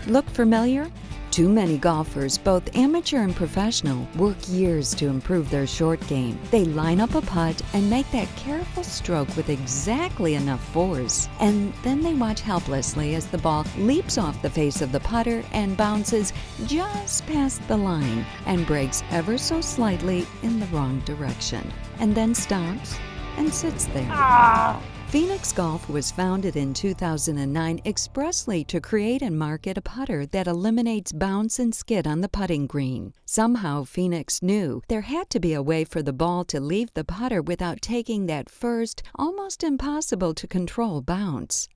Look familiar? Too many golfers, both amateur and professional, work years to improve their short game. They line up a putt and make that careful stroke with exactly enough force. And then they watch helplessly as the ball leaps off the face of the putter and bounces just past the line and breaks ever so slightly in the wrong direction. And then stops and sits there. Phoenix Golf was founded in 2009 expressly to create and market a putter that eliminates bounce and skid on the putting green. Somehow Phoenix knew there had to be a way for the ball to leave the putter without taking that first, almost impossible to control bounce.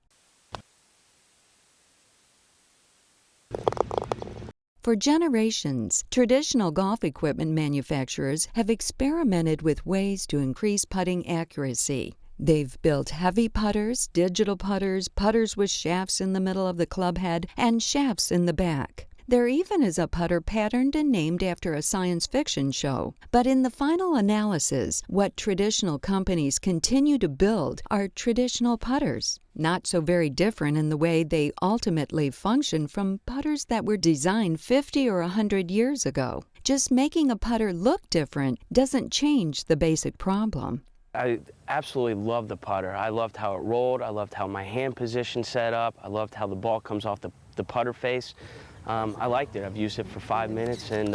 For generations, traditional golf equipment manufacturers have experimented with ways to increase putting accuracy. They've built heavy putters, digital putters, putters with shafts in the middle of the club head, and shafts in the back. There even is a putter patterned and named after a science fiction show. But in the final analysis, what traditional companies continue to build are traditional putters, not so very different in the way they ultimately function from putters that were designed 50 or 100 years ago. Just making a putter look different doesn't change the basic problem. I absolutely loved the putter. I loved how it rolled. I loved how my hand position set up. I loved how the ball comes off the putter face. I liked it. I've used it for 5 minutes, and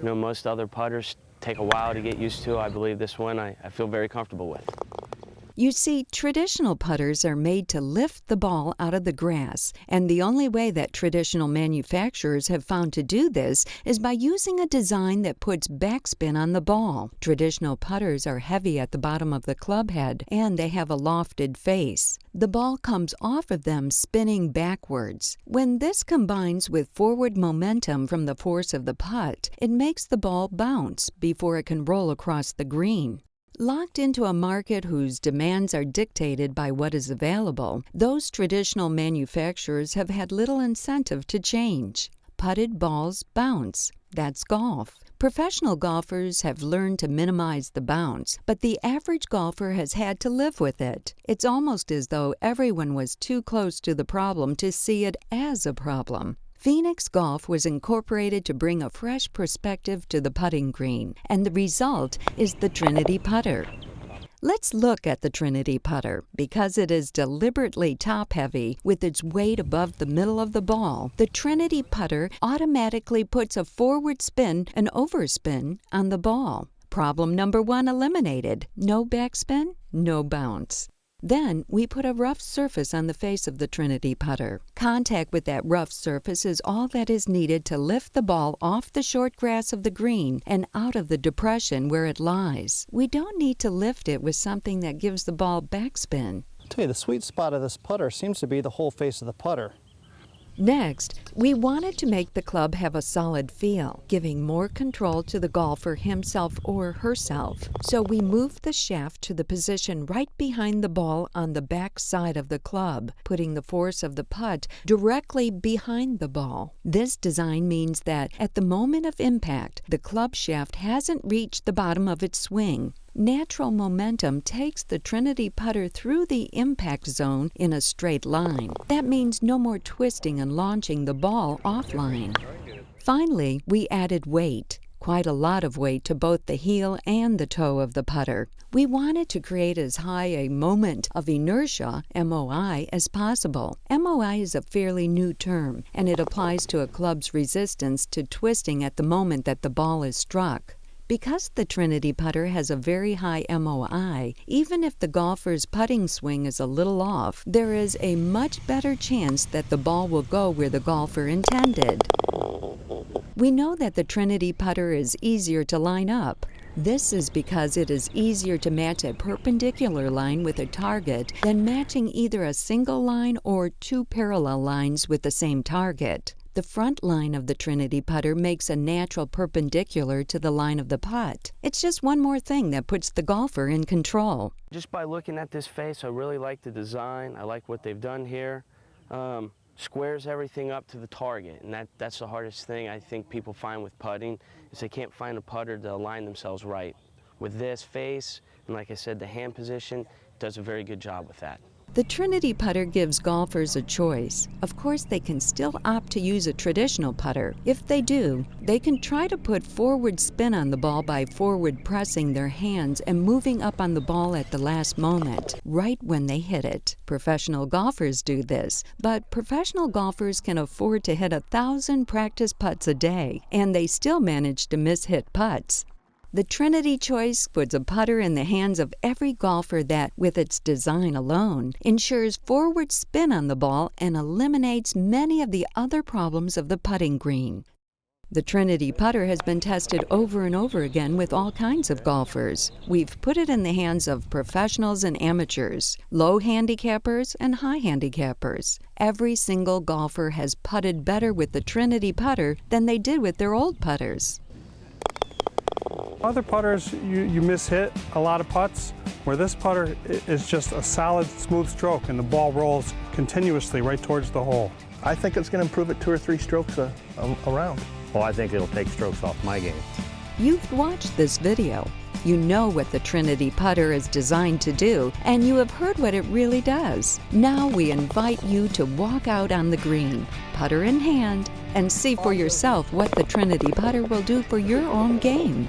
most other putters take a while to get used to. I believe this one I feel very comfortable with. You see, traditional putters are made to lift the ball out of the grass, and the only way that traditional manufacturers have found to do this is by using a design that puts backspin on the ball. Traditional putters are heavy at the bottom of the club head, and they have a lofted face. The ball comes off of them spinning backwards. When this combines with forward momentum from the force of the putt, it makes the ball bounce before it can roll across the green. Locked into a market whose demands are dictated by what is available, those traditional manufacturers have had little incentive to change. Putted balls bounce. That's golf. Professional golfers have learned to minimize the bounce, but the average golfer has had to live with it. It's almost as though everyone was too close to the problem to see it as a problem. Phoenix Golf was incorporated to bring a fresh perspective to the putting green, and the result is the Trinity Putter. Let's look at the Trinity Putter. Because it is deliberately top-heavy with its weight above the middle of the ball, the Trinity Putter automatically puts a forward spin and overspin on the ball. Problem number 1 eliminated. No backspin, no bounce. Then we put a rough surface on the face of the Trinity Putter. Contact with that rough surface is all that is needed to lift the ball off the short grass of the green and out of the depression where it lies. We don't need to lift it with something that gives the ball backspin. I'll tell you, the sweet spot of this putter seems to be the whole face of the putter. Next, we wanted to make the club have a solid feel, giving more control to the golfer himself or herself. So we moved the shaft to the position right behind the ball on the back side of the club, putting the force of the putt directly behind the ball. This design means that at the moment of impact, the club shaft hasn't reached the bottom of its swing. Natural momentum takes the Trinity Putter through the impact zone in a straight line. That means no more twisting and launching the ball offline. Finally, we added weight, quite a lot of weight to both the heel and the toe of the putter. We wanted to create as high a moment of inertia, MOI, as possible. MOI is a fairly new term, and it applies to a club's resistance to twisting at the moment that the ball is struck. Because the Trinity Putter has a very high MOI, even if the golfer's putting swing is a little off, there is a much better chance that the ball will go where the golfer intended. We know that the Trinity Putter is easier to line up. This is because it is easier to match a perpendicular line with a target than matching either a single line or 2 parallel lines with the same target. The front line of the Trinity Putter makes a natural perpendicular to the line of the putt. It's just one more thing that puts the golfer in control. Just by looking at this face, I really like the design. I like what they've done here. Squares everything up to the target, and that's the hardest thing I think people find with putting, is they can't find a putter to align themselves right. With this face, and like I said, the hand position, does a very good job with that. The Trinity Putter gives golfers a choice. Of course, they can still opt to use a traditional putter. If they do, they can try to put forward spin on the ball by forward pressing their hands and moving up on the ball at the last moment, right when they hit it. Professional golfers do this, but professional golfers can afford to hit 1,000 practice putts a day, and they still manage to miss hit putts. The Trinity choice puts a putter in the hands of every golfer that, with its design alone, ensures forward spin on the ball and eliminates many of the other problems of the putting green. The Trinity Putter has been tested over and over again with all kinds of golfers. We've put it in the hands of professionals and amateurs, low handicappers and high handicappers. Every single golfer has putted better with the Trinity Putter than they did with their old putters. Other putters, you miss-hit a lot of putts, where this putter is just a solid, smooth stroke, and the ball rolls continuously right towards the hole. I think it's going to improve it 2 or 3 strokes around. Well, I think it'll take strokes off my game. You've watched this video. You know what the Trinity Putter is designed to do, and you have heard what it really does. Now we invite you to walk out on the green, putter in hand, and see for yourself what the Trinity Putter will do for your own game.